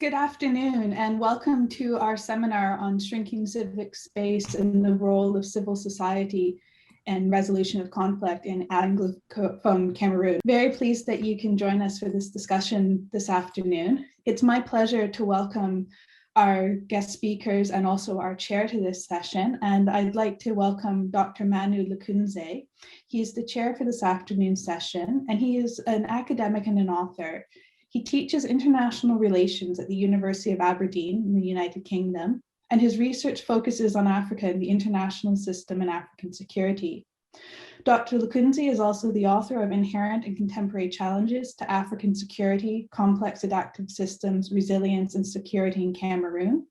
Good afternoon and welcome to our seminar on shrinking civic space and the role of civil society and resolution of conflict in Anglophone Cameroon. Very pleased that you can join us for this discussion this afternoon. It's my pleasure to welcome our guest speakers and also our chair to this session. And I'd like to welcome Dr. Manu Lukunze. He's the chair for this afternoon's session, and he is an academic and an author. He teaches international relations at the University of Aberdeen in the United Kingdom, and his research focuses on Africa and the international system and African security. Dr. Lukunze is also the author of Inherent and Contemporary Challenges to African Security, Complex Adaptive Systems, Resilience and Security in Cameroon.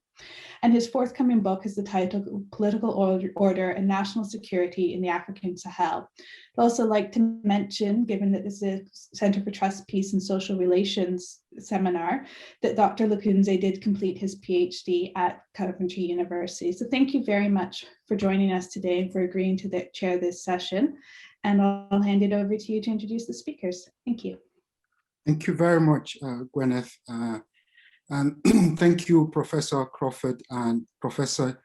And his forthcoming book has the title Political Order and National Security in the African Sahel. I'd also like to mention, given that this is a Center for Trust, Peace and Social Relations seminar, that Dr. Lukunze did complete his PhD at Coventry University. So thank you very much for joining us today and for agreeing to chair this session. And I'll hand it over to you to introduce the speakers. Thank you. Thank you very much, Gwyneth. And thank you, Professor Crawford and Professor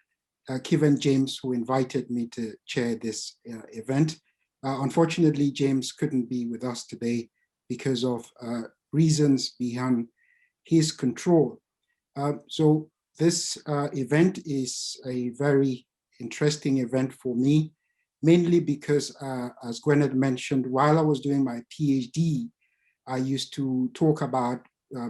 Kevin James, who invited me to chair this event. Unfortunately, James couldn't be with us today because of reasons beyond his control. So this event is a very interesting event for me, mainly because, as Gwyneth mentioned, while I was doing my PhD, I used to talk about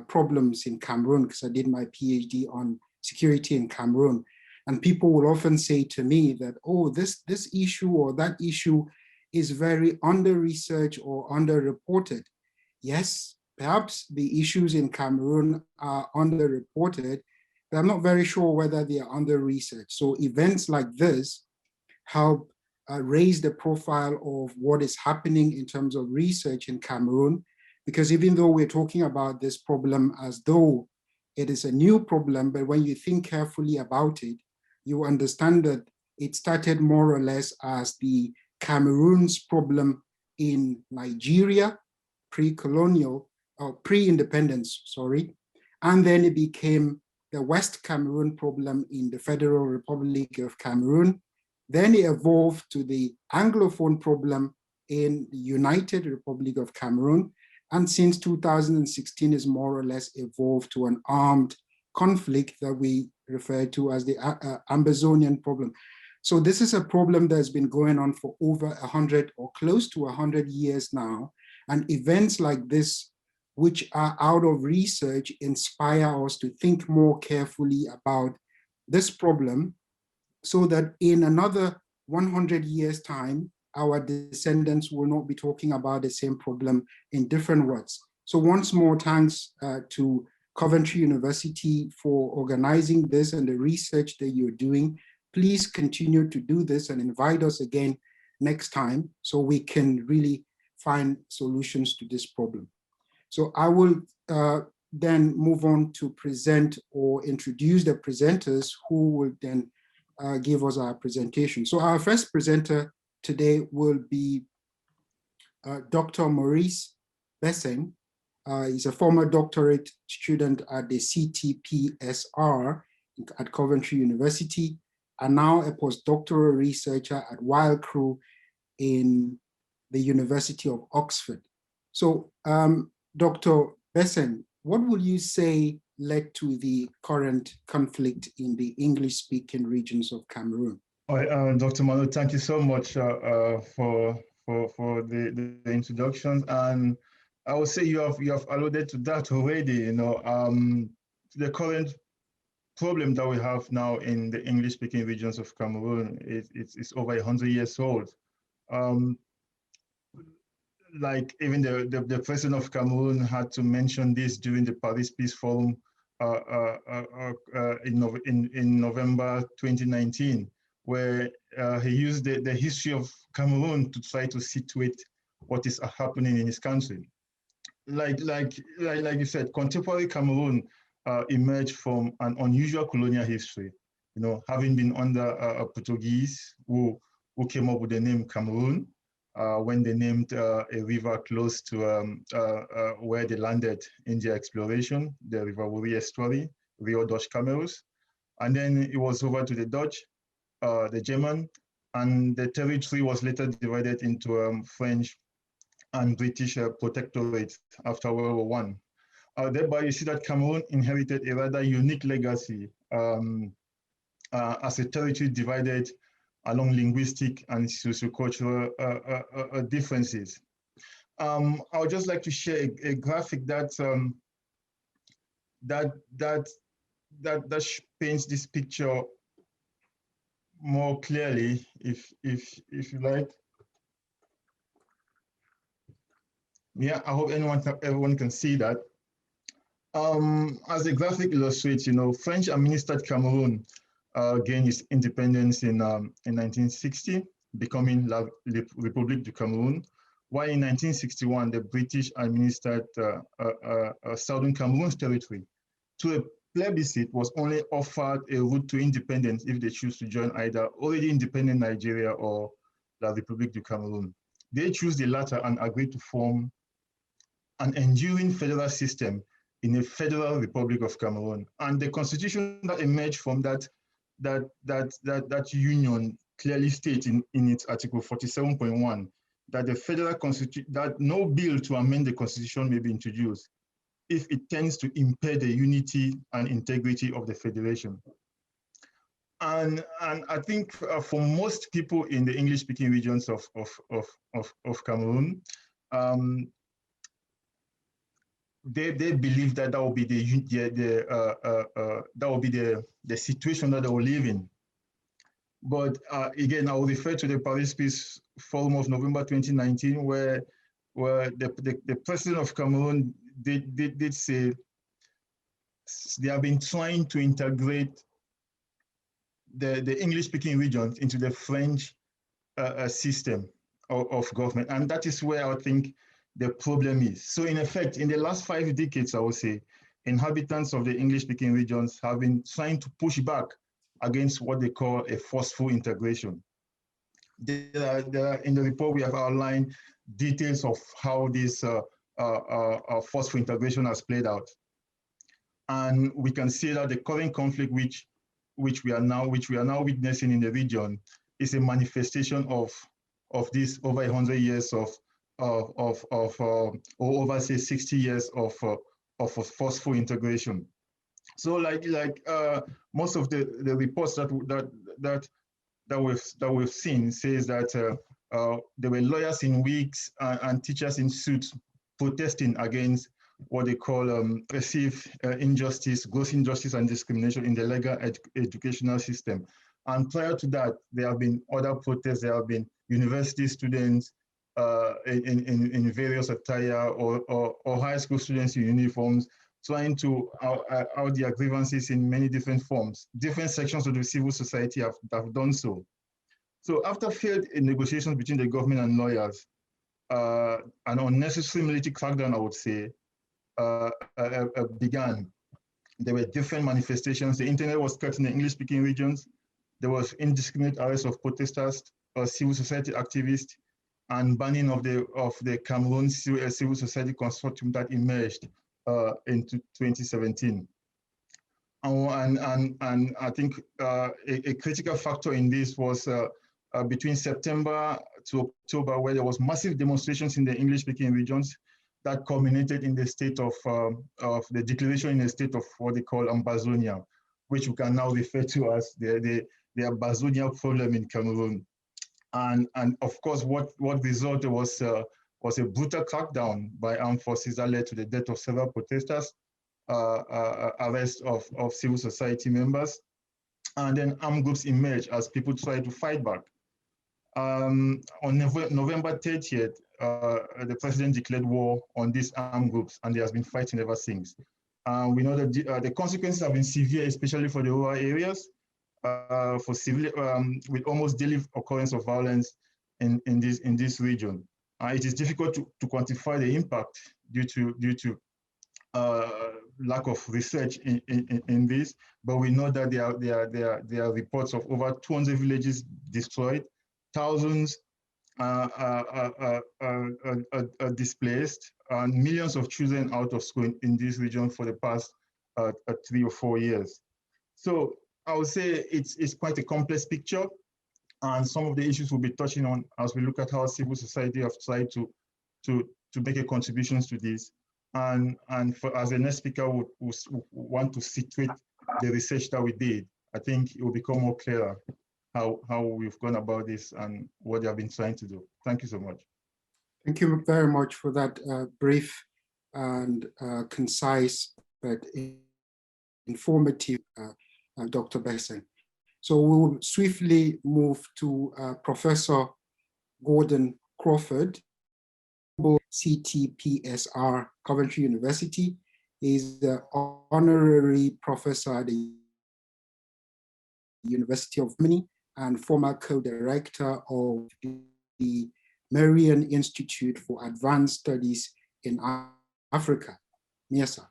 problems in Cameroon because I did my PhD on security in Cameroon. And people will often say to me that, oh, this issue or that issue is very under-researched or under-reported. Yes, perhaps the issues in Cameroon are under-reported, but I'm not very sure whether they are under-researched. So events like this help raise the profile of what is happening in terms of research in Cameroon. Because even though we're talking about this problem as though it is a new problem, but when you think carefully about it, you understand that it started more or less as the Cameroon's problem in Nigeria, pre-colonial, or pre-independence, sorry. And then it became the West Cameroon problem in the Federal Republic of Cameroon. Then it evolved to the Anglophone problem in the United Republic of Cameroon. And since 2016 is more or less evolved to an armed conflict that we refer to as the Amazonian problem. So this is a problem that's been going on for over 100 or close to 100 years now. And events like this, which are out of research, inspire us to think more carefully about this problem so that in another 100 years' time, our descendants will not be talking about the same problem in different words. So once more, thanks to Coventry University for organizing this and the research that you're doing. Please continue to do this and invite us again next time so we can really find solutions to this problem. So I will then move on to present or introduce the presenters who will then give us our presentation. So our first presenter today will be Dr. Maurice Besseng. He's a former doctorate student at the CTPSR at Coventry University, and now a postdoctoral researcher at Wild Crew in the University of Oxford. So Dr. Besseng, what would you say led to the current conflict in the English-speaking regions of Cameroon? Dr. Manu, thank you so much for the introduction, and I would say you have alluded to that already. You know, the current problem that we have now in the English-speaking regions of Cameroon it's over 100 years old. Like even the president of Cameroon had to mention this during the Paris Peace Forum in November 2019. Where he used the history of Cameroon to try to situate what is happening in his country. Like you said, contemporary Cameroon emerged from an unusual colonial history. You know, having been under Portuguese who came up with the name Cameroon, when they named a river close to where they landed in their exploration, the River Wuri estuary, Rio dos Cameros. And then it was over to the Dutch, the German, and the territory was later divided into French and British protectorates after World War One. Thereby, you see that Cameroon inherited a rather unique legacy as a territory divided along linguistic and sociocultural differences. I would just like to share a graphic that paints this picture more clearly, if you like. Yeah, I hope everyone can see that. As the graphic illustrates, French administered Cameroon gained its independence in 1960, becoming La République du Cameroun, while in 1961, the British administered Southern Cameroon's territory. To a plebiscite was only offered a route to independence if they choose to join either already independent Nigeria or La République du Cameroun. They chose the latter and agreed to form an enduring federal system in a federal Republic of Cameroon. And the constitution that emerged from that union clearly states in its article 47.1 that the federal constitution, that no bill to amend the constitution may be introduced if it tends to impair the unity and integrity of the federation. And I think for most people in the English-speaking regions of Cameroon, they believe that will be the situation that they will live in. But again, I will refer to the Paris Peace Forum of November 2019, where the president of Cameroon did say they have been trying to integrate the English-speaking regions into the French system of government, and that is where I think the problem is. So in effect, in the last 5 decades, I would say, inhabitants of the English-speaking regions have been trying to push back against what they call a forceful integration. In the report, we have outlined details of how this forceful integration has played out. And we can see that the current conflict which we are now witnessing in the region is a manifestation of this over 100 years or over say 60 years of forceful integration. So like most of the reports that we've seen says that there were lawyers in wigs and teachers in suits protesting against what they call perceived injustice, gross injustice and discrimination in the legal educational system. And prior to that, there have been other protests. There have been university students in various attire or high school students in uniforms trying to out their grievances in many different forms. Different sections of the civil society have done so. So after failed negotiations between the government and lawyers, an unnecessary military crackdown, I would say, began. There were different manifestations. The internet was cut in the English-speaking regions. There was indiscriminate arrest of protesters, civil society activists, and banning of the Cameroon civil society consortium that emerged in 2017. And I think a critical factor in this was between September to October, where there was massive demonstrations in the English-speaking regions that culminated in the state of the declaration in a state of what they call Ambazonia, which we can now refer to as the Ambazonia problem in Cameroon. And of course, what resulted was a brutal crackdown by armed forces that led to the death of several protesters, arrest of civil society members, and then armed groups emerged as people tried to fight back. On November 30th, the president declared war on these armed groups, and there has been fighting ever since. We know that the consequences have been severe, especially for the rural areas, for civilian, with almost daily occurrence of violence in this region. It is difficult to quantify the impact due to lack of research in this, but we know that there are reports of over 200 villages destroyed, thousands are displaced, and millions of children out of school in this region for the past 3 or 4 years. So I would say it's quite a complex picture, and some of the issues we'll be touching on as we look at how civil society have tried to make a contributions to this. And as the next speaker would want to situate the research that we did, I think it will become more clearer how we've gone about this and what they have been trying to do. Thank you so much. Thank you very much for that brief and concise but informative, Dr. Besson. So we will swiftly move to Professor Gordon Crawford, CTPSR, Coventry University. He's the honorary professor at the University of Germany and former co-director of the Marian Institute for Advanced Studies in Africa, MESA,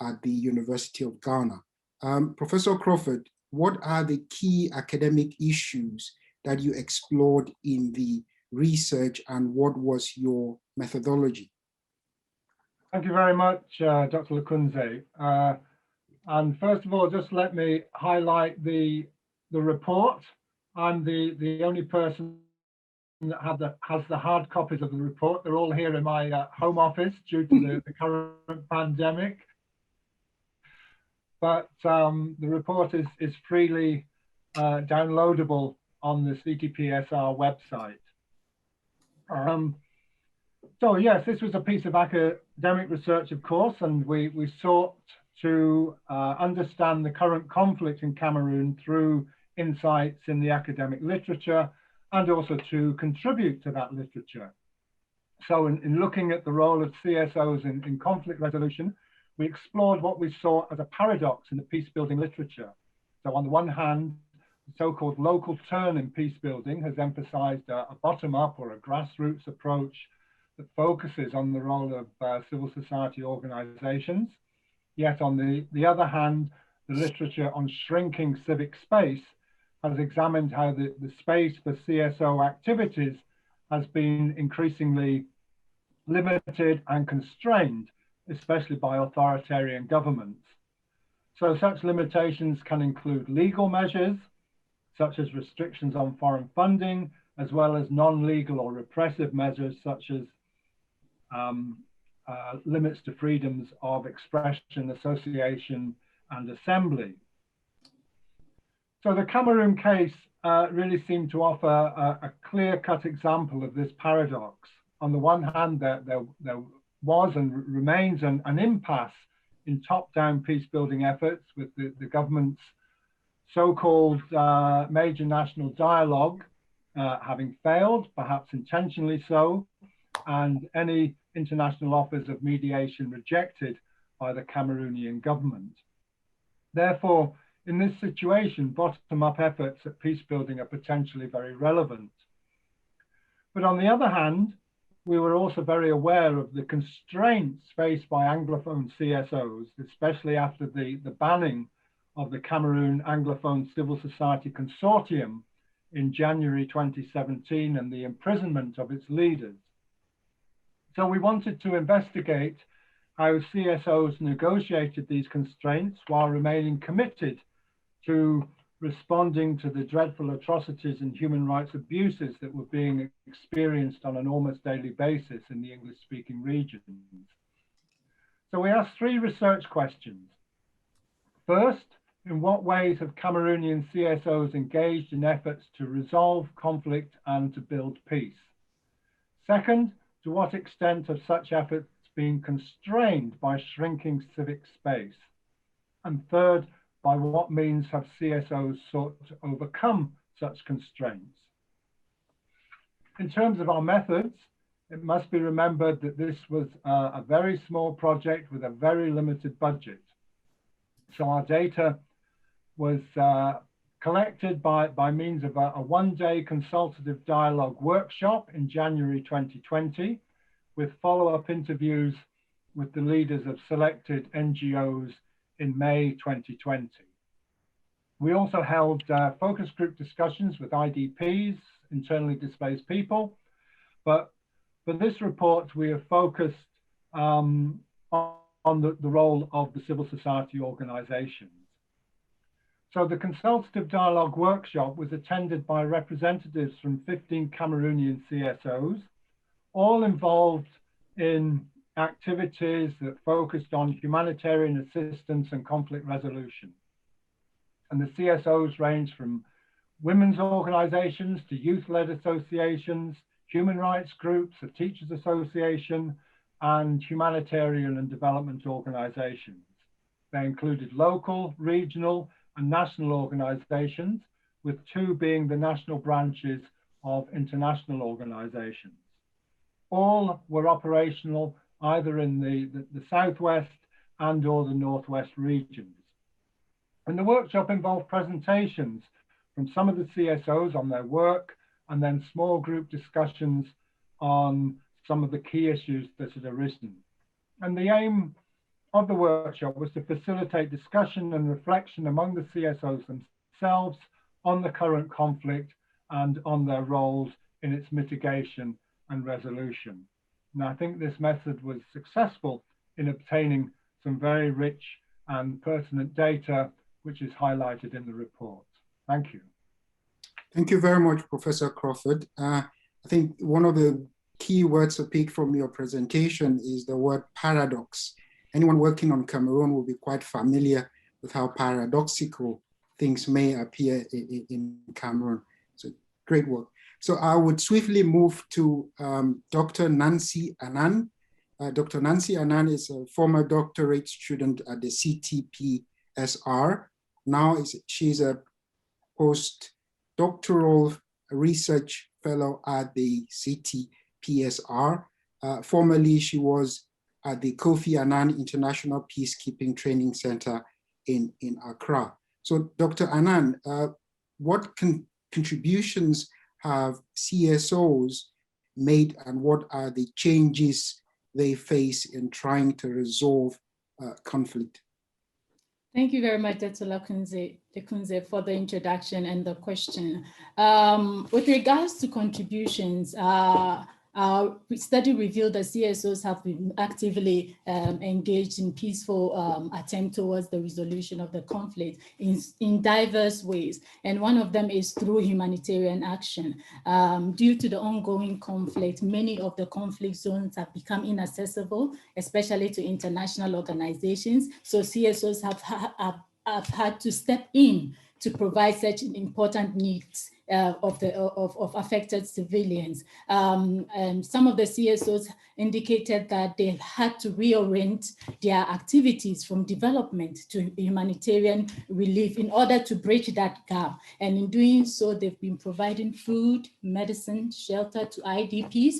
at the University of Ghana. Professor Crawford, what are the key academic issues that you explored in the research, and what was your methodology? Thank you very much, Dr. Lukunze. And first of all, just let me highlight the report. I'm the only person that has the hard copies of the report. They're all here in my home office due to the current pandemic. But the report is freely downloadable on the CTPSR website. So yes, this was a piece of academic research, of course, and we sought to understand the current conflict in Cameroon through insights in the academic literature, and also to contribute to that literature. So in looking at the role of CSOs in conflict resolution, we explored what we saw as a paradox in the peace-building literature. So on the one hand, the so-called local turn in peace-building has emphasized a bottom-up or a grassroots approach that focuses on the role of civil society organizations. Yet on the other hand, the literature on shrinking civic space has examined how the space for CSO activities has been increasingly limited and constrained, especially by authoritarian governments. So such limitations can include legal measures, such as restrictions on foreign funding, as well as non-legal or repressive measures, such as limits to freedoms of expression, association, and assembly. So the Cameroon case really seemed to offer a clear-cut example of this paradox. On the one hand, there was and remains an impasse in top-down peace-building efforts, with the government's so-called major national dialogue having failed, perhaps intentionally so, and any international offers of mediation rejected by the Cameroonian government. Therefore, in this situation, bottom-up efforts at peace-building are potentially very relevant. But on the other hand, we were also very aware of the constraints faced by Anglophone CSOs, especially after the banning of the Cameroon Anglophone Civil Society Consortium in January 2017 and the imprisonment of its leaders. So we wanted to investigate how CSOs negotiated these constraints while remaining committed to responding to the dreadful atrocities and human rights abuses that were being experienced on an almost daily basis in the English-speaking regions. So we asked 3 research questions. First, in what ways have Cameroonian CSOs engaged in efforts to resolve conflict and to build peace? Second, to what extent have such efforts been constrained by shrinking civic space? And third, by what means have CSOs sought to overcome such constraints? In terms of our methods, it must be remembered that this was a very small project with a very limited budget. So our data was collected by means of a one-day consultative dialogue workshop in January 2020, with follow-up interviews with the leaders of selected NGOs in May 2020. We also held focus group discussions with IDPs, internally displaced people, But for this report, we have focused on the role of the civil society organizations. So the consultative dialogue workshop was attended by representatives from 15 Cameroonian CSOs, all involved in activities that focused on humanitarian assistance and conflict resolution. And the CSOs range from women's organizations to youth-led associations, human rights groups, a teachers association, and humanitarian and development organizations. They included local, regional, and national organizations, with 2 being the national branches of international organizations. All were operational either in the Southwest and or the Northwest regions. And the workshop involved presentations from some of the CSOs on their work, and then small group discussions on some of the key issues that had arisen. And the aim of the workshop was to facilitate discussion and reflection among the CSOs themselves on the current conflict and on their roles in its mitigation and resolution. And I think this method was successful in obtaining some very rich and pertinent data, which is highlighted in the report. Thank you. Thank you very much, Professor Crawford. I think one of the key words to pick from your presentation is the word paradox. Anyone working on Cameroon will be quite familiar with how paradoxical things may appear in Cameroon. So great work. So I would swiftly move to Dr. Nancy Annan. Dr. Nancy Annan is a former doctorate student at the CTPSR. Now she's a postdoctoral research fellow at the CTPSR. Formerly, she was at the Kofi Annan International Peacekeeping Training Center in Accra. So Dr. Annan, what contributions have CSOs made, and what are the changes they face in trying to resolve conflict? Thank you very much, Dr. Lekunze, for the introduction and the question. With regards to contributions, our study revealed that CSOs have been actively engaged in peaceful attempt towards the resolution of the conflict in diverse ways. And one of them is through humanitarian action. Due to the ongoing conflict, many of the conflict zones have become inaccessible, especially to international organizations. So CSOs have had to step in to provide such important needs of affected civilians. And some of the CSOs indicated that they had to reorient their activities from development to humanitarian relief in order to bridge that gap. And in doing so, they've been providing food, medicine, shelter to IDPs,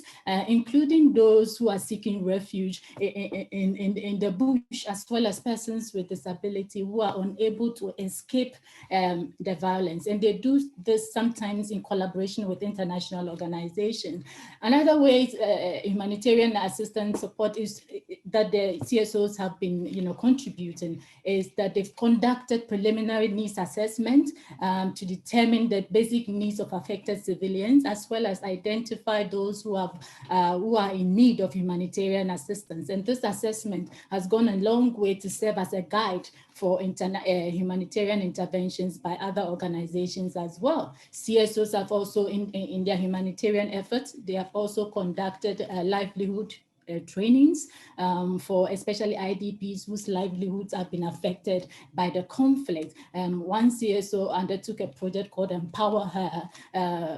including those who are seeking refuge in the bush, as well as persons with disability who are unable to escape the violence. And they do this sometimes in collaboration with international organizations. Another way humanitarian assistance support is that the CSOs have been contributing is that they've conducted preliminary needs assessment to determine the basic needs of affected civilians, as well as identify those who are in need of humanitarian assistance. And this assessment has gone a long way to serve as a guide for humanitarian interventions by other organizations as well. CSOs have also, in their humanitarian efforts, they have also conducted livelihood trainings for especially IDPs whose livelihoods have been affected by the conflict. One CSO undertook a project called Empower Her,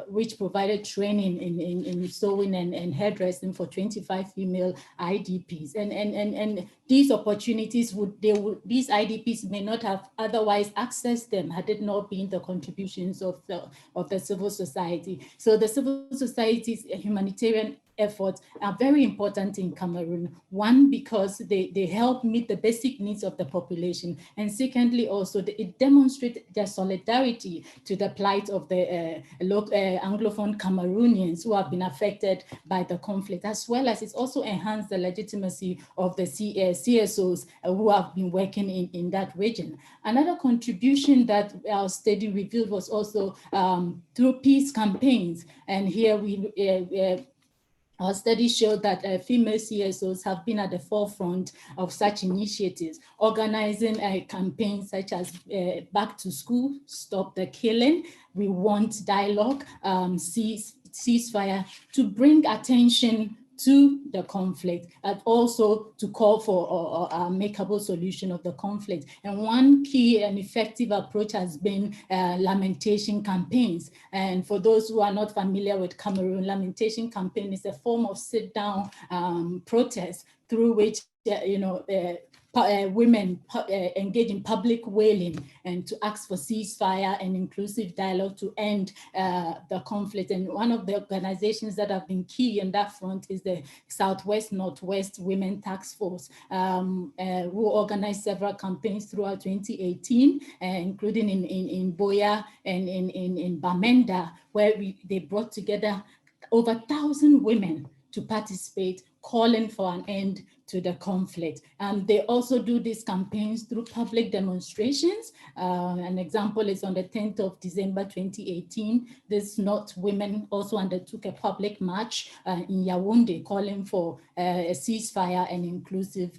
which provided training in sewing and hairdressing for 25 female IDPs. And these opportunities these IDPs may not have otherwise accessed them had it not been the contributions of the civil society. So the civil society's humanitarian efforts are very important in Cameroon. One, because they help meet the basic needs of the population. And secondly, also, it demonstrates their solidarity to the plight of the Anglophone Cameroonians who have been affected by the conflict, as well as it's also enhanced the legitimacy of the CSOs who have been working in that region. Another contribution that our study revealed was also through peace campaigns. And here Our studies show that female CSOs have been at the forefront of such initiatives, organizing campaigns such as Back to School, Stop the Killing, We Want Dialogue, Ceasefire, to bring attention to the conflict and also to call for a makeable solution of the conflict. And one key and effective approach has been lamentation campaigns. And for those who are not familiar with Cameroon, lamentation campaign is a form of sit-down protest through which women engage in public wailing and to ask for ceasefire and inclusive dialogue to end the conflict. And one of the organizations that have been key in that front is the Southwest Northwest Women Task Force, who organized several campaigns throughout 2018, including in Boya and in Bamenda, where they brought together over 1,000 women to participate, calling for an end to the conflict. And they also do these campaigns through public demonstrations. An example is on the 10th of December 2018, these North women also undertook a public march in Yaoundé calling for a ceasefire and inclusive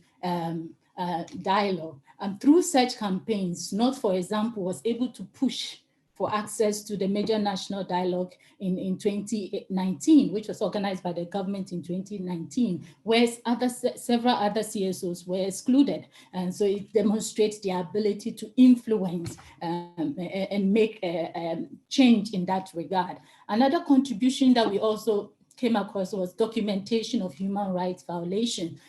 dialogue. And through such campaigns, North, for example, was able to push for access to the major national dialogue in 2019, which was organized by the government in 2019, where several other CSOs were excluded. And so it demonstrates the ability to influence and make a change in that regard. Another contribution that we also came across was documentation of human rights violation.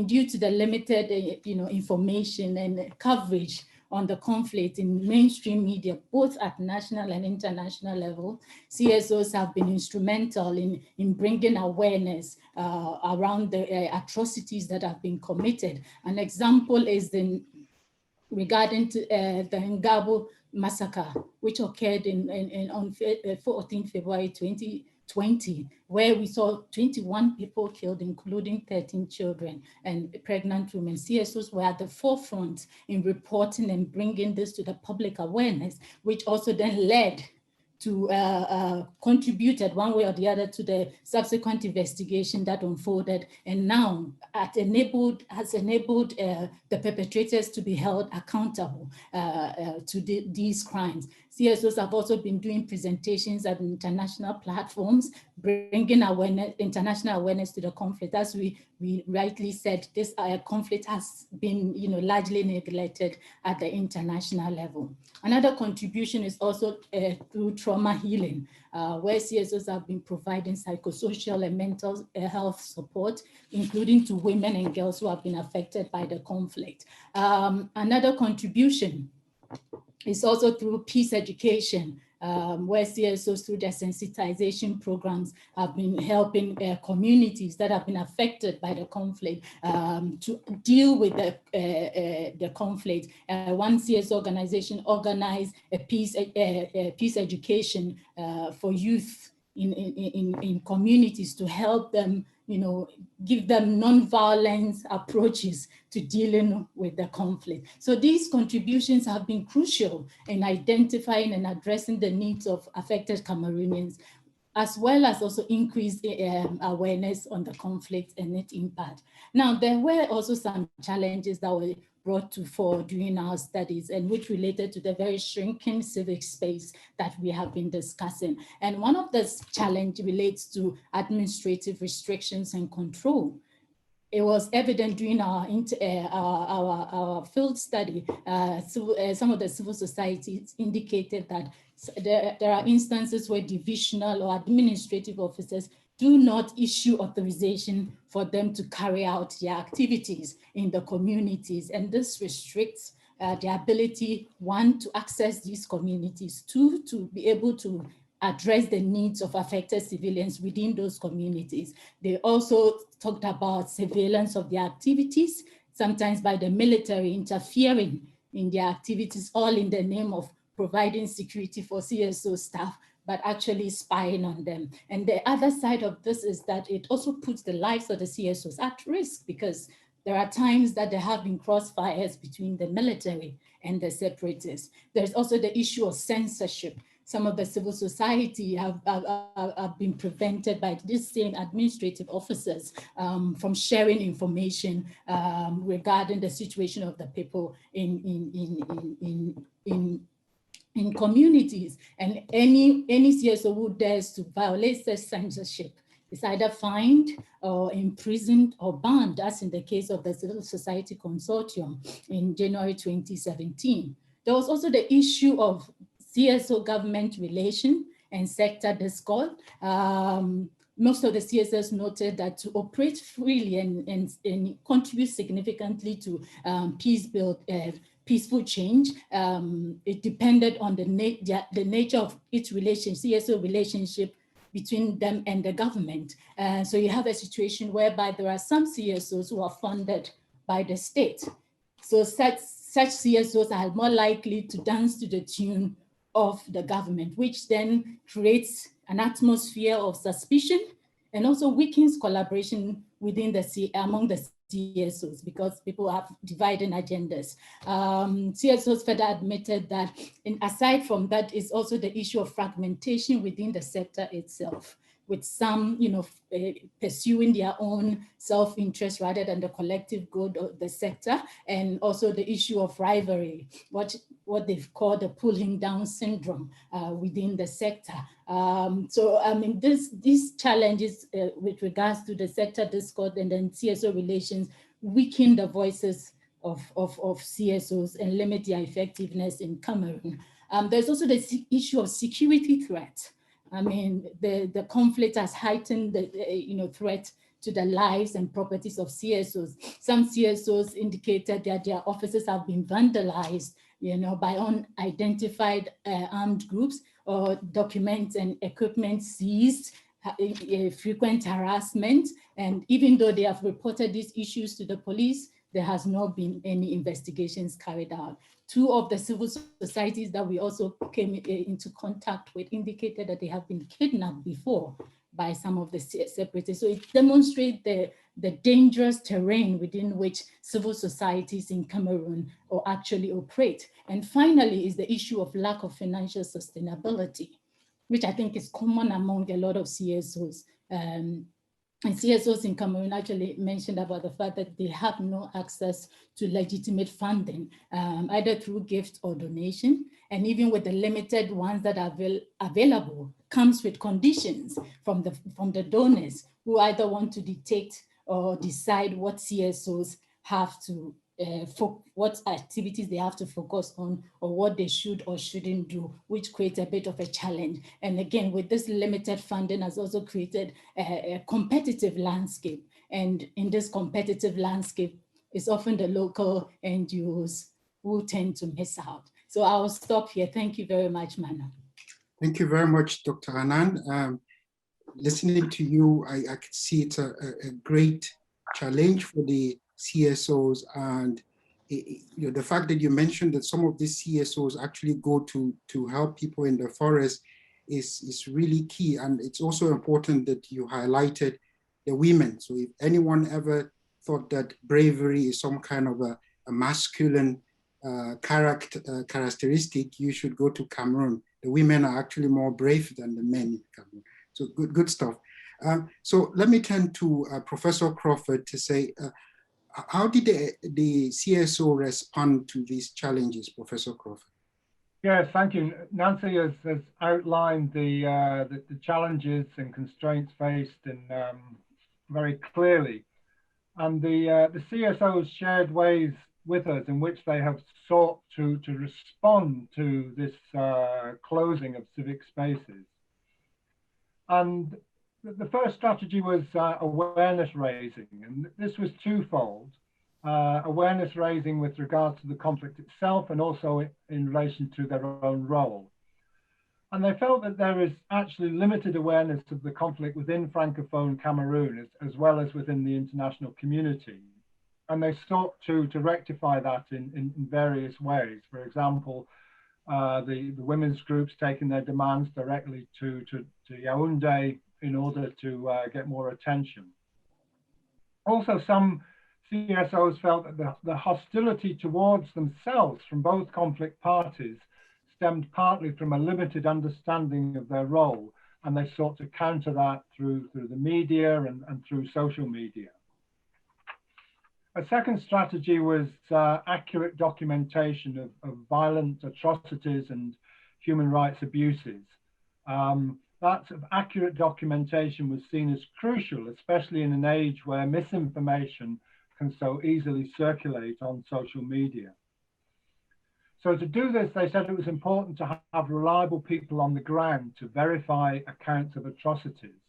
Due to the limited information and coverage on the conflict in mainstream media, both at national and international level, CSOs have been instrumental in bringing awareness around the atrocities that have been committed. An example is regarding to, the Ngabo massacre, which occurred on 14 February 2020, where we saw 21 people killed, including 13 children and pregnant women. CSOs were at the forefront in reporting and bringing this to the public awareness, which also then led to contributed one way or the other to the subsequent investigation that unfolded, and now has enabled the perpetrators to be held accountable to these crimes. CSOs have also been doing presentations at international platforms, bringing international awareness to the conflict. As we rightly said, this conflict has been largely neglected at the international level. Another contribution is also through trauma healing, where CSOs have been providing psychosocial and mental health support, including to women and girls who have been affected by the conflict. Another contribution is also through peace education, where CSOs through their sensitization programs have been helping communities that have been affected by the conflict to deal with the conflict. One CS organization organized a peace education for youth in communities to help them, give them non-violence approaches to dealing with the conflict. So these contributions have been crucial in identifying and addressing the needs of affected Cameroonians, as well as also increased awareness on the conflict and its impact. Now, there were also some challenges that were brought to fore during our studies, and which related to the very shrinking civic space that we have been discussing. And one of the challenges relates to administrative restrictions and control. It was evident during our field study, some of the civil societies indicated that there are instances where divisional or administrative officers do not issue authorization for them to carry out their activities in the communities. And this restricts the ability, one, to access these communities, two, to be able to address the needs of affected civilians within those communities. They also talked about surveillance of their activities, sometimes by the military interfering in their activities, all in the name of providing security for CSO staff, but actually spying on them. And the other side of this is that it also puts the lives of the CSOs at risk, because there are times that there have been crossfires between the military and the separatists. There's also the issue of censorship. some of the civil society have been prevented by these same administrative officers from sharing information regarding the situation of the people in communities. And any CSO who dares to violate such censorship is either fined or imprisoned or banned, as in the case of the Civil Society Consortium in January 2017. There was also the issue of CSO government relation and sector discord. Most of the CSOs noted that to operate freely and contribute significantly to peaceful change, it depended on the nature of its CSO relationship between them and the government. So you have a situation whereby there are some CSOs who are funded by the state. So such CSOs are more likely to dance to the tune of the government, which then creates an atmosphere of suspicion and also weakens collaboration within among the CSOs, because people have dividing agendas. CSOs further admitted that, aside from that, is also the issue of fragmentation within the sector itself, with some, pursuing their own self-interest rather than the collective good of the sector, and also the issue of rivalry, what they've called the pulling down syndrome within the sector. So, I mean, these challenges with regards to the sector discord and then CSO relations weaken the voices of CSOs and limit their effectiveness in Cameroon. There's also the issue of security threat. I mean, the conflict has heightened the threat to the lives and properties of CSOs. Some CSOs indicated that their offices have been vandalized, by unidentified armed groups, or documents and equipment seized, frequent harassment. And even though they have reported these issues to the police, there has not been any investigations carried out. Two of the civil societies that we also came into contact with indicated that they have been kidnapped before by some of the separatists. So it demonstrates the dangerous terrain within which civil societies in Cameroon actually operate. And finally is the issue of lack of financial sustainability, which I think is common among a lot of CSOs. And CSOs in Cameroon actually mentioned about the fact that they have no access to legitimate funding, either through gift or donation. And even with the limited ones that are available, comes with conditions from the donors who either want to dictate or decide what CSOs have to, what activities they have to focus on, or what they should or shouldn't do, which creates a bit of a challenge. And again, with this limited funding has also created a competitive landscape. And in this competitive landscape, it's often the local NGOs who tend to miss out. So I'll stop here. Thank you very much, Manu. Thank you very much, Dr. Anand. Listening to you, I could see it's a great challenge for the CSOs, and the fact that you mentioned that some of these CSOs actually go to help people in the forest is really key. And it's also important that you highlighted the women. So if anyone ever thought that bravery is some kind of a masculine characteristic, you should go to Cameroon. The women are actually more brave than the men in Cameroon. So good stuff. So let me turn to Professor Crawford to say, how did the CSO respond to these challenges, Professor Crawford? Yes, thank you. Nancy has outlined the challenges and constraints faced very closely. And the CSOs shared ways with us in which they have sought to respond to this closing of civic spaces. And the first strategy was awareness raising, and this was twofold. Awareness raising with regards to the conflict itself and also in relation to their own role. And they felt that there is actually limited awareness of the conflict within Francophone Cameroon as well as within the international community. And they sought to rectify that in various ways. For example, the women's groups taking their demands directly to Yaoundé in order to get more attention. Also, some CSOs felt that the hostility towards themselves from both conflict parties stemmed partly from a limited understanding of their role, and they sought to counter that through the media and through social media. A second strategy was accurate documentation of violent atrocities and human rights abuses. That sort of accurate documentation was seen as crucial, especially in an age where misinformation can so easily circulate on social media. So to do this, they said it was important to have reliable people on the ground to verify accounts of atrocities.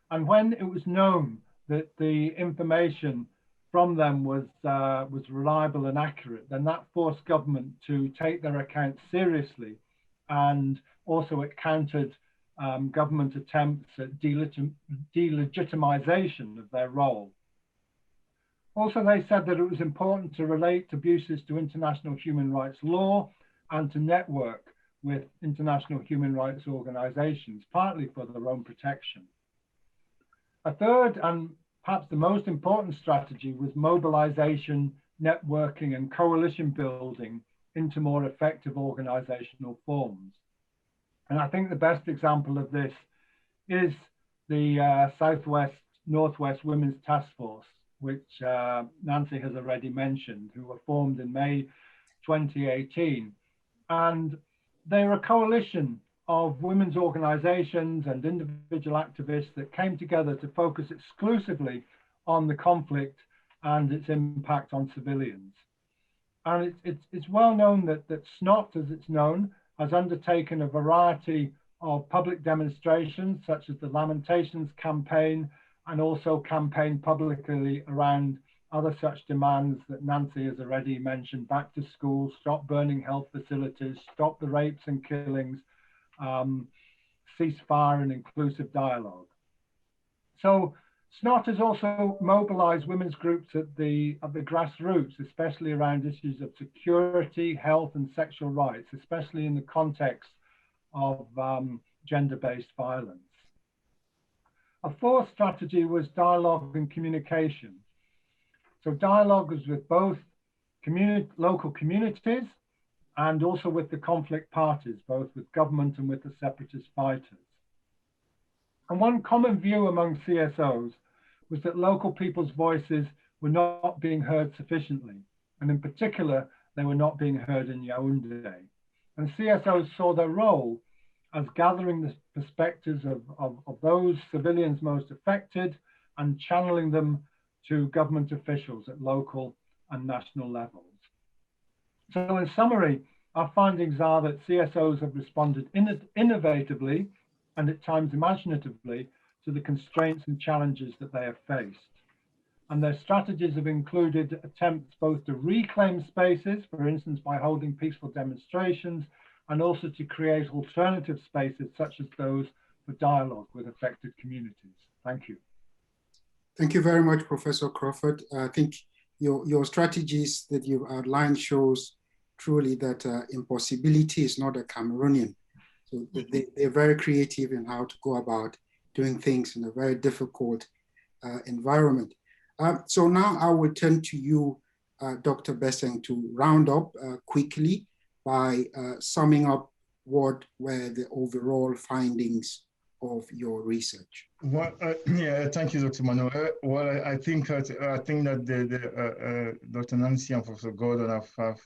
And when it was known that the information from them was reliable and accurate, then that forced government to take their accounts seriously, and also it countered government attempts at delegitimization of their role. Also, they said that it was important to relate abuses to international human rights law and to network with international human rights organizations, partly for their own protection. A third and perhaps the most important strategy was mobilization, networking, and coalition building into more effective organizational forms. And I think the best example of this is the Southwest-Northwest Women's Task Force, which Nancy has already mentioned, who were formed in May 2018. And they're a coalition of women's organizations and individual activists that came together to focus exclusively on the conflict and its impact on civilians. And it's well known that SNOT, as it's known, has undertaken a variety of public demonstrations, such as the Lamentations campaign, and also campaigned publicly around other such demands that Nancy has already mentioned: back to school, stop burning health facilities, stop the rapes and killings, ceasefire and inclusive dialogue. So SNOT has also mobilized women's groups at the grassroots, especially around issues of security, health, and sexual rights, especially in the context of gender-based violence. A fourth strategy was dialogue and communication. So dialogue was with both local communities and also with the conflict parties, both with government and with the separatist fighters. And one common view among CSOs was that local people's voices were not being heard sufficiently. And in particular, they were not being heard in Yaoundé. And CSOs saw their role as gathering the perspectives of those civilians most affected and channeling them to government officials at local and national levels. So in summary, our findings are that CSOs have responded innovatively and at times imaginatively to the constraints and challenges that they have faced. And their strategies have included attempts both to reclaim spaces, for instance, by holding peaceful demonstrations, and also to create alternative spaces such as those for dialogue with affected communities. Thank you. Thank you very much, Professor Crawford. I think your strategies that you've outlined shows truly that impossibility is not a Cameroonian. So they're very creative in how to go about doing things in a very difficult environment. So now I will turn to you, Dr. Besseng, to round up quickly by summing up what were the overall findings of your research. Well, yeah, thank you, Dr. Manuel. Well, I think that Dr. Nancy and Professor Gordon have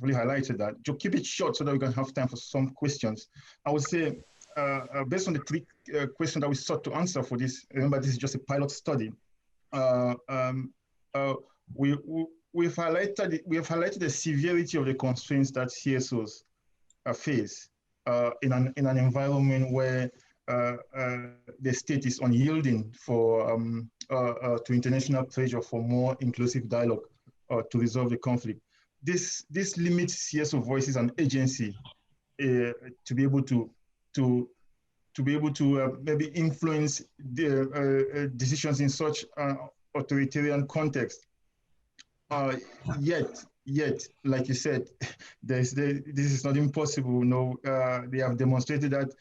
really highlighted that. To keep it short so that we can have time for some questions, I would say, based on the three questions that we sought to answer for this, remember this is just a pilot study. We have highlighted the severity of the constraints that CSOs face in an environment where the state is unyielding to international pressure for more inclusive dialogue to resolve the conflict. This limits CSO voices and agency to be able to maybe influence the decisions in such authoritarian context. Yet, like you said, this is not impossible. No, they have demonstrated that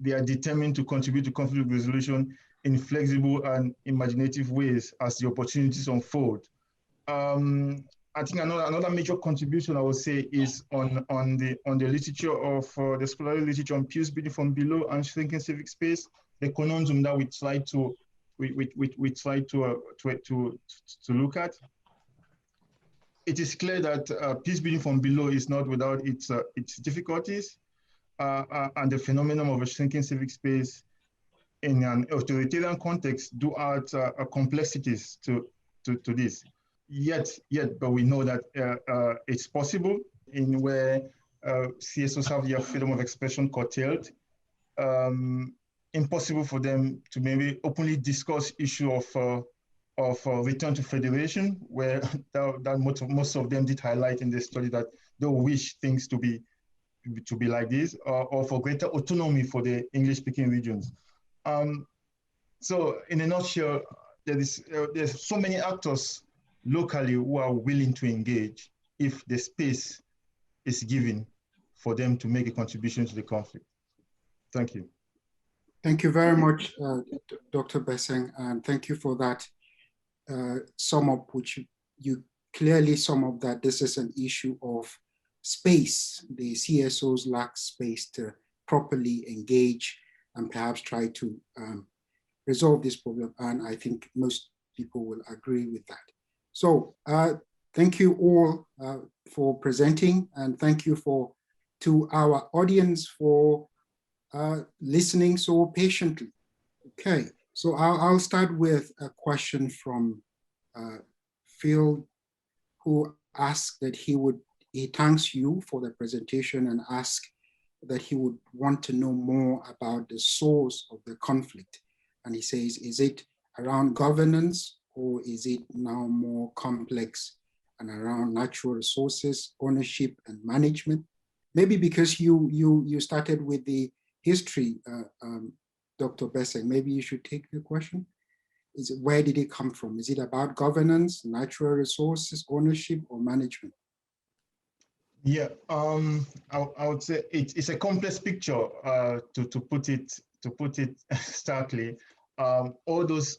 they are determined to contribute to conflict resolution in flexible and imaginative ways as the opportunities unfold. I think another major contribution I would say is on the literature of the scholarly literature on peace building from below and shrinking civic space, the conundrum that we try to look at. It is clear that peace building from below is not without its difficulties, and the phenomenon of a shrinking civic space in an authoritarian context do add complexities to this. Yet, but we know that it's possible in where CSOs have their freedom of expression curtailed. Impossible for them to maybe openly discuss issue of return to federation, where that most of them did highlight in the study that they wish things to be like this, or for greater autonomy for the English-speaking regions. So, in a nutshell, there's so many actors locally who are willing to engage if the space is given for them to make a contribution to the conflict. Thank you. Thank you very much, Dr. Bessing, and thank you for that sum up, which you clearly sum up that this is an issue of space. The CSOs lack space to properly engage and perhaps try to resolve this problem. And I think most people will agree with that. So thank you all for presenting, and thank you to our audience for listening so patiently. Okay, so I'll start with a question from Phil, who asked that he thanks you for the presentation and asked that he would want to know more about the source of the conflict. And he says, is it around governance, or is it now more complex and around natural resources, ownership and management? Maybe because you started with the history, Dr. Bessing, maybe you should take the question. Where did it come from? Is it about governance, natural resources, ownership, or management? Yeah, I would say it's a complex picture to put it starkly. All those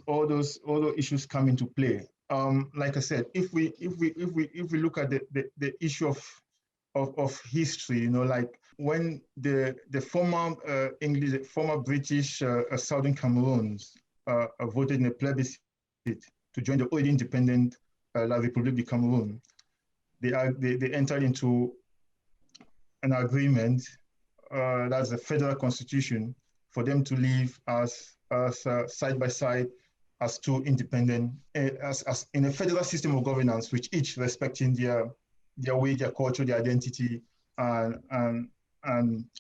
issues come into play. Like I said, if we look at the issue of history, like when the former British Southern Cameroons voted in a plebiscite to join the already independent La République du Cameroun, they entered into an agreement, that's a federal constitution, for them to live as side by side as two independent, as in a federal system of governance, which each respecting their way, their culture, their identity, and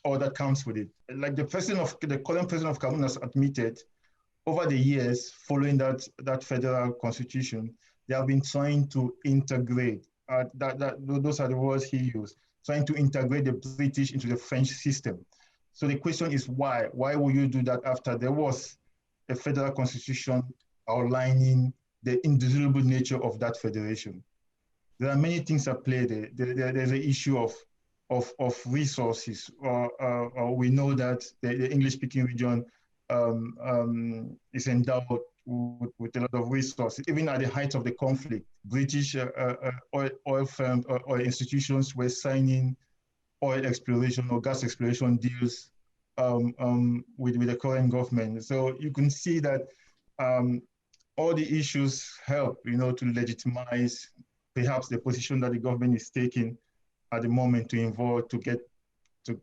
all that comes with it. Like the current president of Cameroon has admitted, over the years following that federal constitution, they have been trying to integrate. Those are the words he used, trying to integrate the British into the French system. So the question is why? Why would you do that after there was a federal constitution outlining the indissoluble nature of that federation? There are many things at play there. There's an issue of resources. We know that the English-speaking region is endowed with a lot of resources. Even at the height of the conflict, British oil firms or institutions were signing oil exploration or gas exploration deals with the current government. So you can see that all the issues help, to legitimize perhaps the position that the government is taking at the moment to get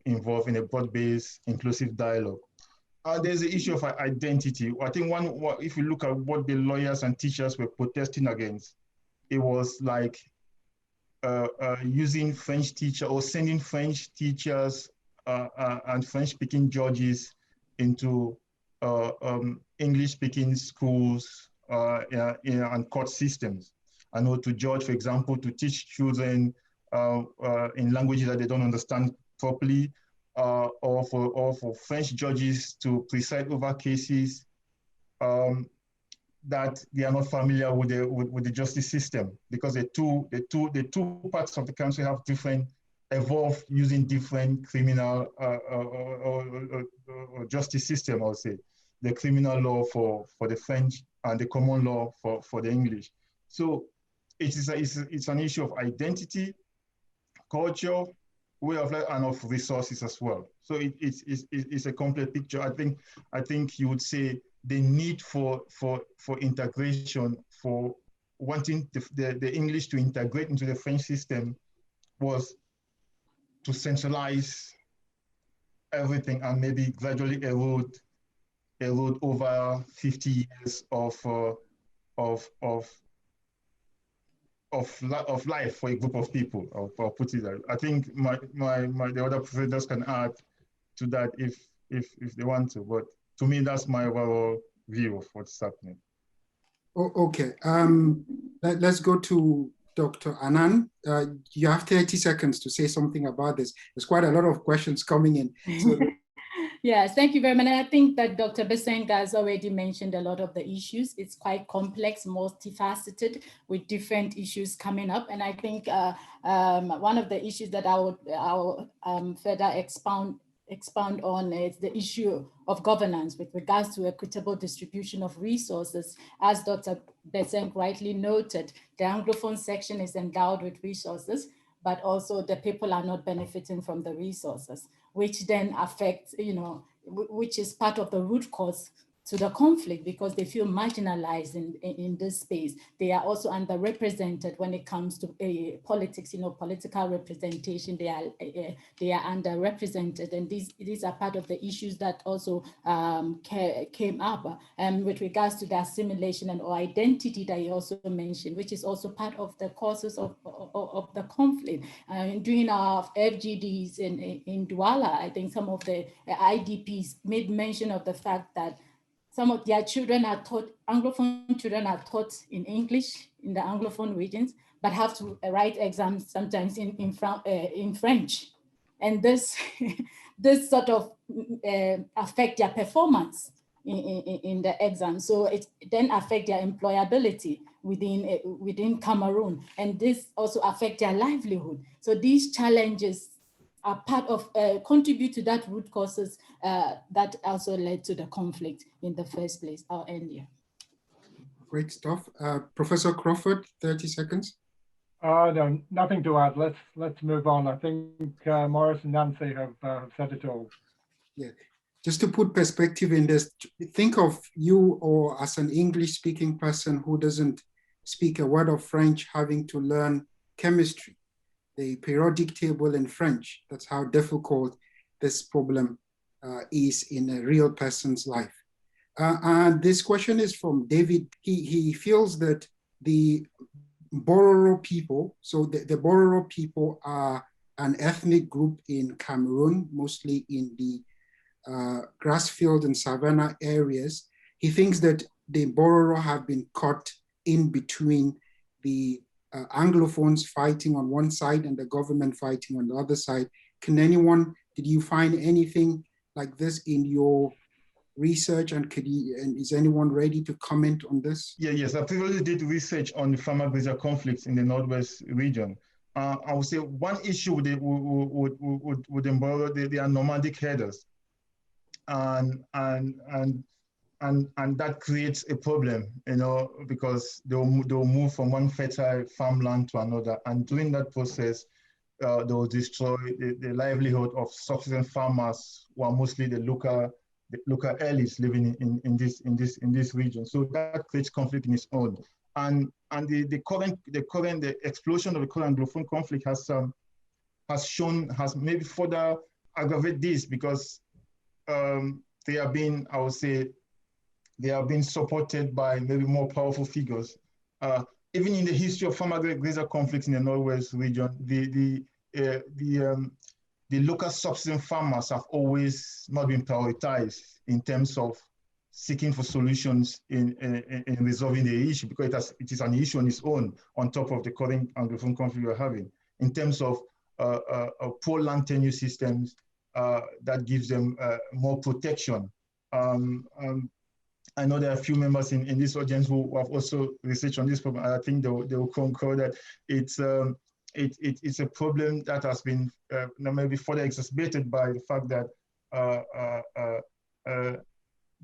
involved in a broad-based, inclusive dialogue. There's the issue of identity. I think if you look at what the lawyers and teachers were protesting against, it was like using French teachers or sending French teachers and French-speaking judges into English-speaking schools and court systems. I know to judge, for example, to teach children in languages that they don't understand properly, or for French judges to preside over cases that they are not familiar with the justice system, because the two parts of the country have evolved using different criminal or justice system, I would say. The criminal law for the French and the common law for the English. So it's an issue of identity, culture, way of life, and of resources as well. So it's a complete picture. I think you would say the need for integration, for wanting the English to integrate into the French system, was to centralize everything and maybe gradually erode over 50 years of life for a group of people. I'll put it that. I think the other professors can add to that if they want to, but to me that's my overall view of what's happening. Okay, let's go to Dr. Anand. You have 30 seconds to say something about this. There's quite a lot of questions coming in. So yes, thank you very much. And I think that Dr. Besenga has already mentioned a lot of the issues. It's quite complex, multifaceted, with different issues coming up. And I think one of the issues that I will further expound on is the issue of governance with regards to equitable distribution of resources. As Dr. Beseng rightly noted, the Anglophone section is endowed with resources, but also the people are not benefiting from the resources, which then affects, which is part of the root cause to the conflict, because they feel marginalized in this space. They are also underrepresented when it comes to politics, political representation. They are underrepresented, and these are part of the issues that also came up with regards to the assimilation and or identity that you also mentioned, which is also part of the causes of the conflict. During our FGDs in Douala, I think some of the IDPs made mention of the fact that some of their children are taught, Anglophone children are taught in English in the Anglophone regions, but have to write exams sometimes in French. And this sort of affect their performance in the exam. So it then affect their employability within Cameroon. And this also affect their livelihood. So these challenges are part of, contribute to that root causes that also led to the conflict in the first place. I'll end here. Great stuff. Professor Crawford, 30 seconds. No, nothing to add. Let's move on. I think Maurice and Nancy have said it all. Yeah, just to put perspective in this, think of you or as an English-speaking person who doesn't speak a word of French having to learn chemistry, the periodic table in French. That's how difficult this problem is in a real person's life. And this question is from David. He feels that the Bororo people, so the Bororo people are an ethnic group in Cameroon, mostly in the grassfield and savanna areas. He thinks that the Bororo have been caught in between the Anglophones fighting on one side and the government fighting on the other side. Did you find anything like this in your research, and is anyone ready to comment on this? Yes, I previously did research on the farmer-grazer conflicts in the Northwest region. I would say one issue with the Bororo, they are nomadic herders, and that creates a problem, because they'll move from one fertile farmland to another, and during that process, they will destroy the livelihood of subsistence farmers who are mostly the local elites living in this region. So that creates conflict in its own. And the explosion of the current Anglophone conflict has maybe further aggravated this, because they have been, I would say, they have been supported by maybe more powerful figures. Even in the history of farmer-grazer conflicts in the Northwest region, the local subsistence farmers have always not been prioritized in terms of seeking for solutions in resolving the issue, because it is an issue on its own, on top of the current Anglophone conflict we're having, in terms of poor land tenure systems that gives them more protection. I know there are a few members in this audience who have also researched on this problem. I think they will concur that it's a problem that has been maybe further exacerbated by the fact that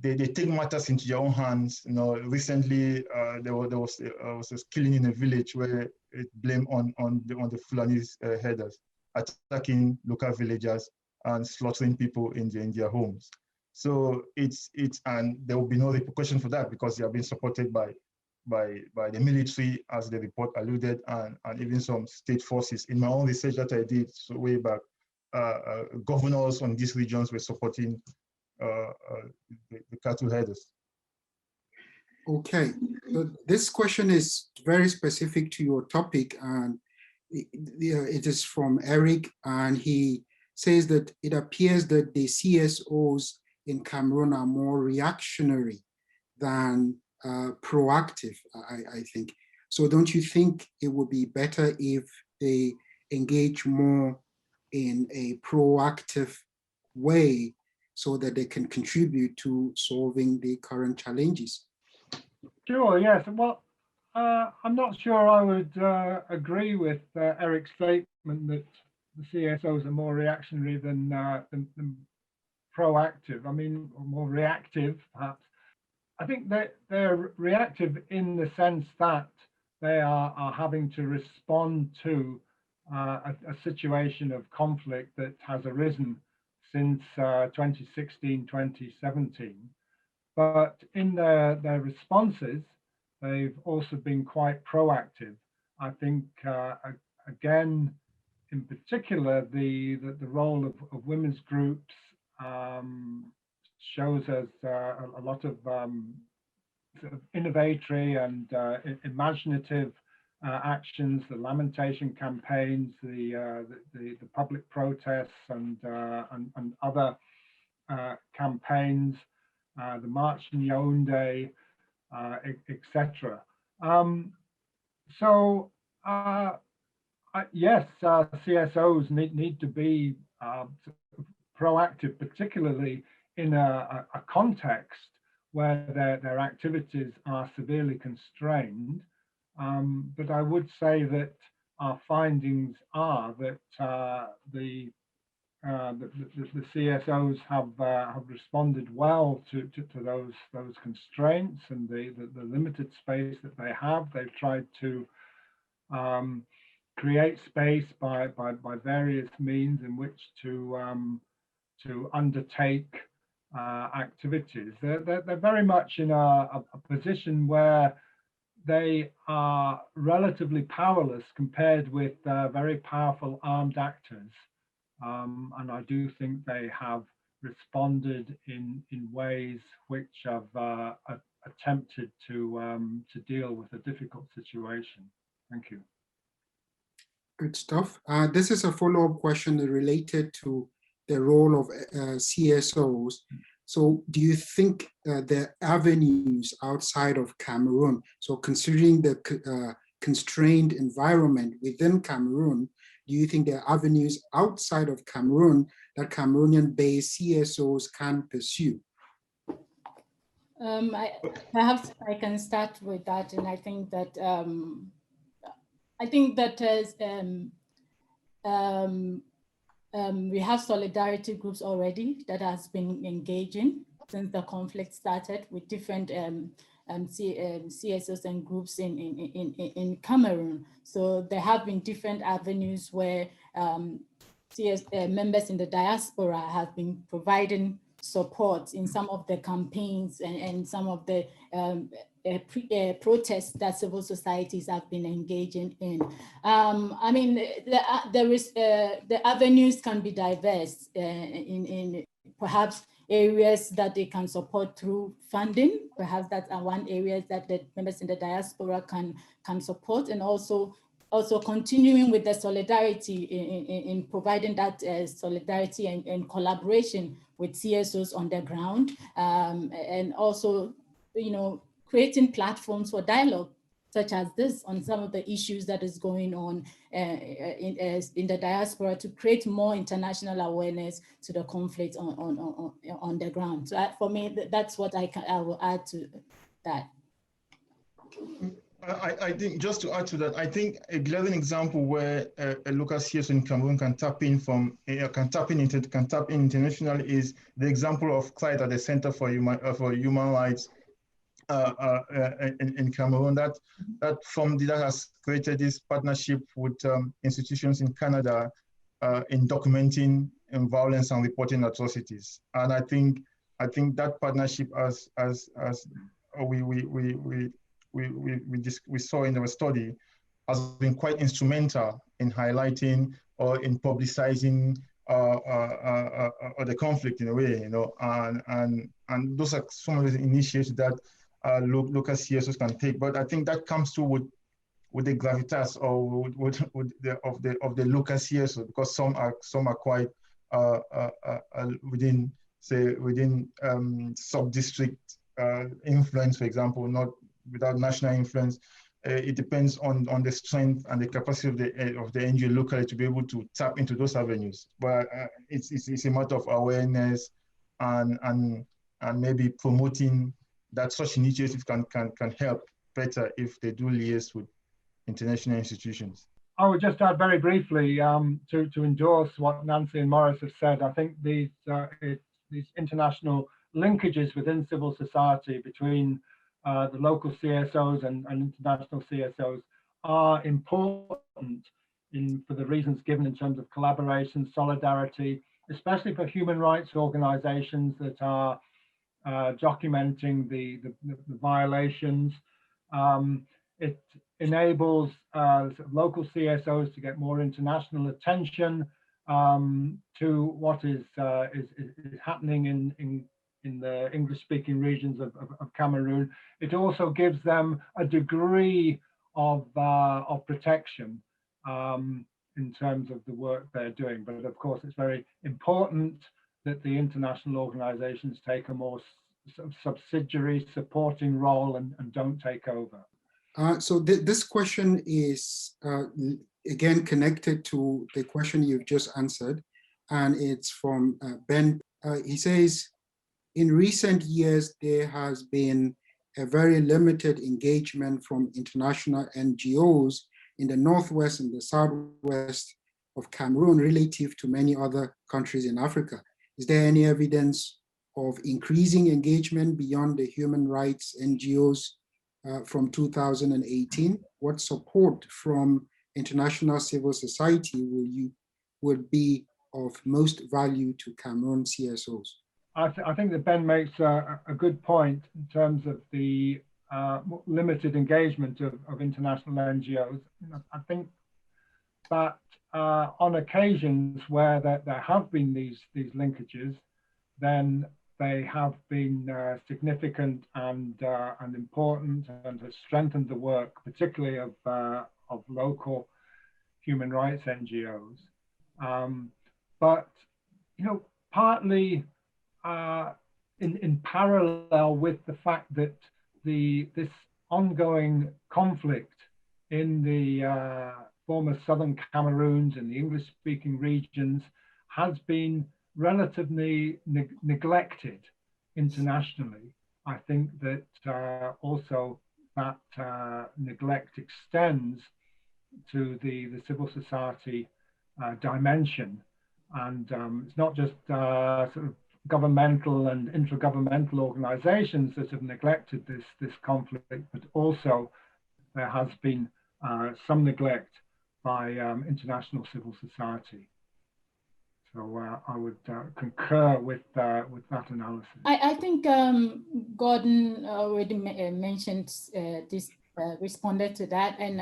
they take matters into their own hands. You know, recently there was a killing in a village where it blamed on the Fulani herders attacking local villagers and slaughtering people in their homes. So and there will be no repercussion for that because they are being supported by the military, as the report alluded, and even some state forces. In my own research that I did so way back, governors on these regions were supporting the cattle herders. Okay, so this question is very specific to your topic, and it is from Eric, and he says that it appears that the CSOs in Cameroon are more reactionary than proactive, I think. So don't you think it would be better if they engage more in a proactive way so that they can contribute to solving the current challenges? Sure, yes. Well, I'm not sure I would agree with Eric's statement that the CSOs are more reactionary than proactive. I mean, or more reactive, perhaps. I think that they're reactive in the sense that they are having to respond to a situation of conflict that has arisen since 2016, 2017. But in their responses, they've also been quite proactive. I think, again, in particular, the role of women's groups shows us a lot of sort of innovatory and imaginative actions, the lamentation campaigns, the public protests, and other campaigns, the March in Yaoundé, etc. Yes, CSOs need to be proactive, particularly in a context where their activities are severely constrained. But I would say that our findings are that the CSOs have responded well to those constraints and the limited space that they have. They've tried to create space by various means in which to undertake activities. They're very much in a position where they are relatively powerless compared with very powerful armed actors. And I do think they have responded in ways which have attempted to deal with a difficult situation. Thank you. Good stuff. This is a follow-up question related to the role of CSOs. So do you think the avenues outside of Cameroon, so considering the constrained environment within Cameroon, do you think there are avenues outside of Cameroon that Cameroonian-based CSOs can pursue? Perhaps I can start with that, and I think that we have solidarity groups already that has been engaging since the conflict started with different CSOs and groups in Cameroon. So there have been different avenues where members in the diaspora have been providing support in some of the campaigns and some of the protests that civil societies have been engaging in. I mean, the avenues can be diverse in perhaps areas that they can support through funding. Perhaps that's one area that the members in the diaspora can support, and also continuing with the solidarity in providing that solidarity and collaboration with CSOs on the ground, and also, creating platforms for dialogue such as this on some of the issues that is going on in the diaspora to create more international awareness to the conflict on the ground. So for me, that's what I will add to that. I think just to add to that, I think a glaring example where a local CSO in Cameroon can tap in internationally is the example of Clyde at the Center for Human Rights in Cameroon. That has created this partnership with institutions in Canada in documenting violence and reporting atrocities. And I think that partnership, as we saw in our study, has been quite instrumental in highlighting or in publicizing the conflict in a way, you know, and those are some of the initiatives that local CSOs can take. But I think that comes through with the gravitas or of the local CSO, because some are quite within sub-district influence, for example, not without national influence. It depends on the strength and the capacity of the NGO locally to be able to tap into those avenues. But it's a matter of awareness and maybe promoting that such initiatives can help better if they do liaise with international institutions. I would just add very briefly to endorse what Nancy and Morris have said. I think these international linkages within civil society between the local CSOs and international CSOs are important for the reasons given in terms of collaboration, solidarity, especially for human rights organizations that are documenting the violations. It enables local CSOs to get more international attention to what is happening in the English-speaking regions of Cameroon. It also gives them a degree of protection in terms of the work they're doing. But of course, it's very important that the international organizations take a more subsidiary supporting role and don't take over. So this question is, again, connected to the question you've just answered, and it's from Ben. He says, in recent years, there has been a very limited engagement from international NGOs in the northwest and the southwest of Cameroon relative to many other countries in Africa. Is there any evidence of increasing engagement beyond the human rights NGOs from 2018? What support from international civil society would be of most value to Cameroon CSOs? I think that Ben makes a good point in terms of the limited engagement of international NGOs. I think that on occasions where there have been these linkages, then they have been significant and important, and has strengthened the work, particularly of local human rights NGOs. But you know, partly in parallel with the fact that this ongoing conflict in the former southern Cameroons and the English-speaking regions has been relatively neglected internationally. I think that also that neglect extends to the civil society dimension, and it's not just sort of governmental and intragovernmental organizations that have neglected this conflict, but also there has been some neglect by international civil society. So I would concur with that analysis. I think Gordon already mentioned this, responded to that, and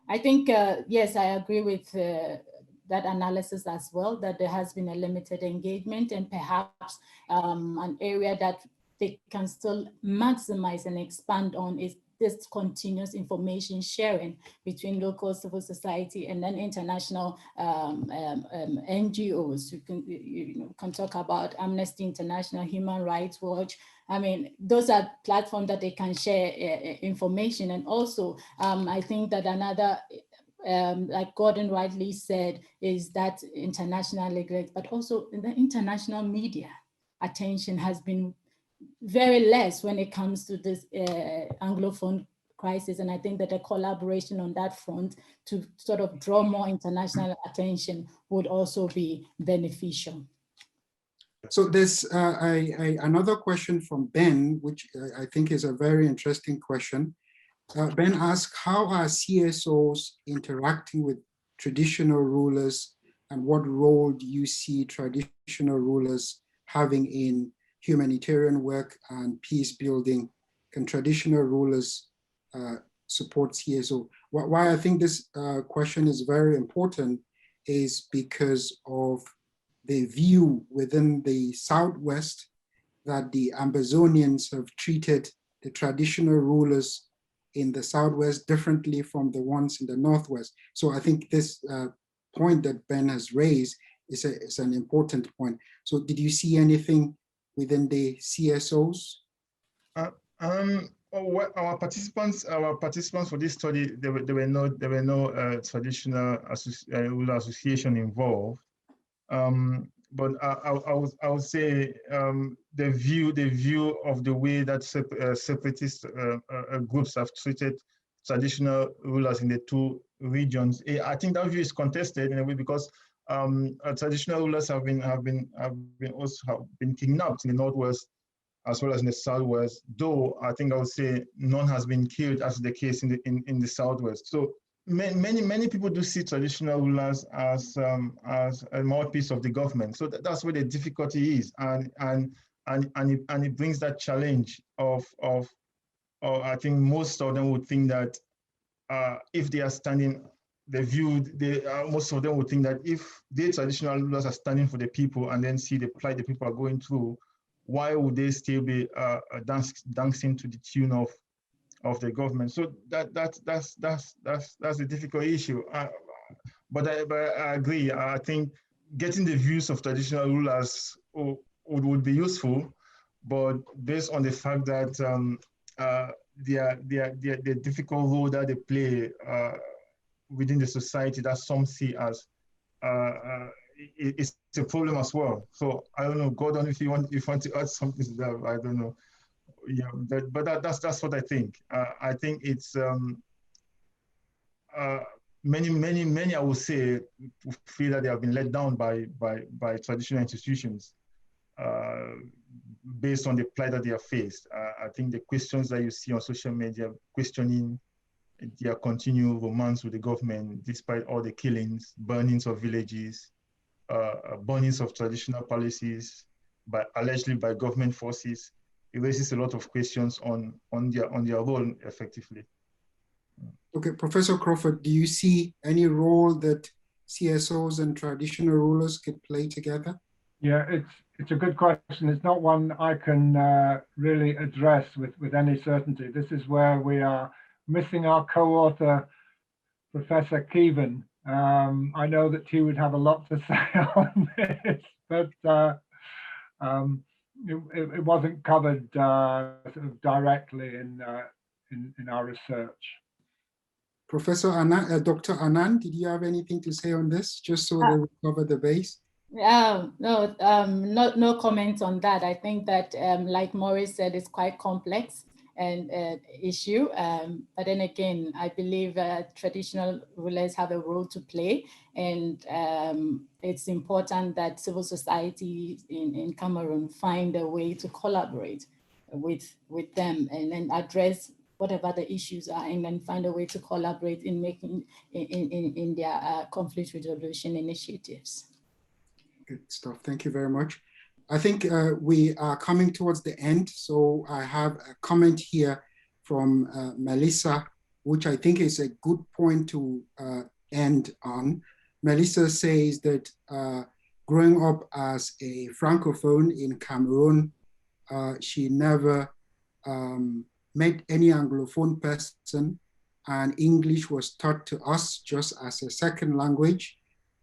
I think yes, I agree with that analysis as well, that there has been a limited engagement, and perhaps an area that they can still maximize and expand on is this continuous information sharing between local civil society and then international NGOs. You can talk about Amnesty International, Human Rights Watch. I mean, those are platforms that they can share information. And also, I think that another, like Gordon rightly said, is that international neglect, but also in the international media attention has been very less when it comes to this Anglophone crisis. And I think that a collaboration on that front to sort of draw more international attention would also be beneficial. So there's another question from Ben, which I think is a very interesting question. Ben asked, how are CSOs interacting with traditional rulers, and what role do you see traditional rulers having in humanitarian work and peace building? Can traditional rulers support CSO? Why I think this question is very important is because of the view within the Southwest that the Amazonians have treated the traditional rulers in the Southwest differently from the ones in the Northwest. So I think this point that Ben has raised is an important point. So did you see anything within the CSOs? Well, our participants for this study, there were no traditional ruler association involved. But I would say the view of the way that separatist groups have treated traditional rulers in the two regions, I think that view is contested in a way because traditional rulers have been kidnapped in the Northwest as well as in the Southwest. Though I think I would say none has been killed, as is the case in the Southwest. So many people do see traditional rulers as a mouthpiece of the government. So that's where the difficulty is, and it brings that challenge of I think most of them would think that if they are standing, most of them would think that if the traditional rulers are standing for the people and then see the plight the people are going through, why would they still be dancing to the tune of the government? So that's a difficult issue. But I agree. I think getting the views of traditional rulers would be useful, but based on the fact that the difficult role that they play within the society that some see as it's a problem as well. So I don't know, Gordon, if you want to add something to that, I don't know. Yeah, but that's what I think. I think it's many I would say feel that they have been let down by traditional institutions based on the plight that they have faced. I think the questions that you see on social media questioning their continued romance with the government, despite all the killings, burnings of villages, burnings of traditional policies, allegedly by government forces, it raises a lot of questions on their role effectively. Okay, Professor Crawford, do you see any role that CSOs and traditional rulers could play together? Yeah, it's a good question. It's not one I can really address with any certainty. This is where we are missing our co-author, Professor Kevin. I know that he would have a lot to say on this, but it wasn't covered sort of directly in our research. Professor Anand, Dr. Anand, did you have anything to say on this, just so that we cover the base? No comment on that. I think that, like Maurice said, it's quite complex and issue. But then again, I believe traditional rulers have a role to play, and it's important that civil society in Cameroon find a way to collaborate with them and then address whatever the issues are, and then find a way to collaborate in making in their conflict resolution initiatives. Good stuff. Thank you very much. I think we are coming towards the end. So I have a comment here from Melissa, which I think is a good point to end on. Melissa says that growing up as a Francophone in Cameroon, she never met any Anglophone person, and English was taught to us just as a second language,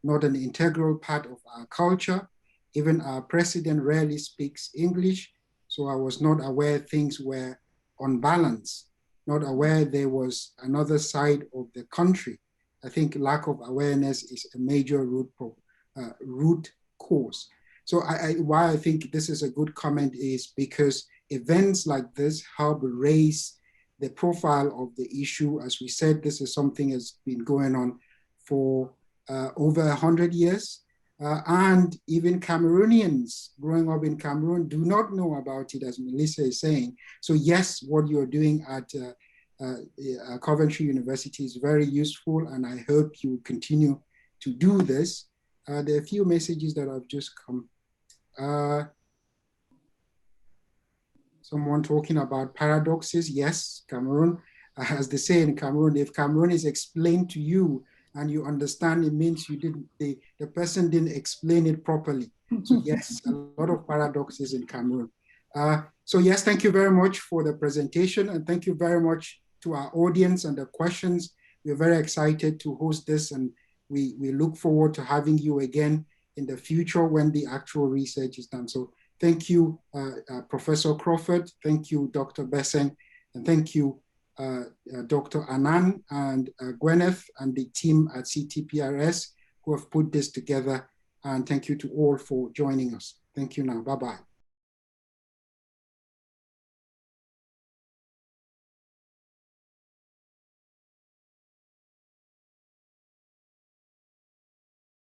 not an integral part of our culture. Even our president rarely speaks English, so I was not aware things were unbalanced, not aware there was another side of the country. I think lack of awareness is a major root cause. So why I think this is a good comment is because events like this help raise the profile of the issue. As we said, this is something that's been going on for over 100 years. And even Cameroonians growing up in Cameroon do not know about it, as Melissa is saying. So yes, what you're doing at Coventry University is very useful, and I hope you continue to do this. There are a few messages that have just come. Someone talking about paradoxes. Yes, Cameroon, as they say in Cameroon, if Cameroon is explained to you and you understand, it means you didn't, the person didn't explain it properly. So yes, a lot of paradoxes in Cameroon. So yes, thank you very much for the presentation, and thank you very much to our audience and the questions. We're very excited to host this, and we look forward to having you again in the future when the actual research is done. So thank you, Professor Crawford. Thank you, Dr. Besseng, and thank you, Dr. Anand and Gwyneth and the team at CTPRS who have put this together. And thank you to all for joining us. Thank you now. Bye-bye.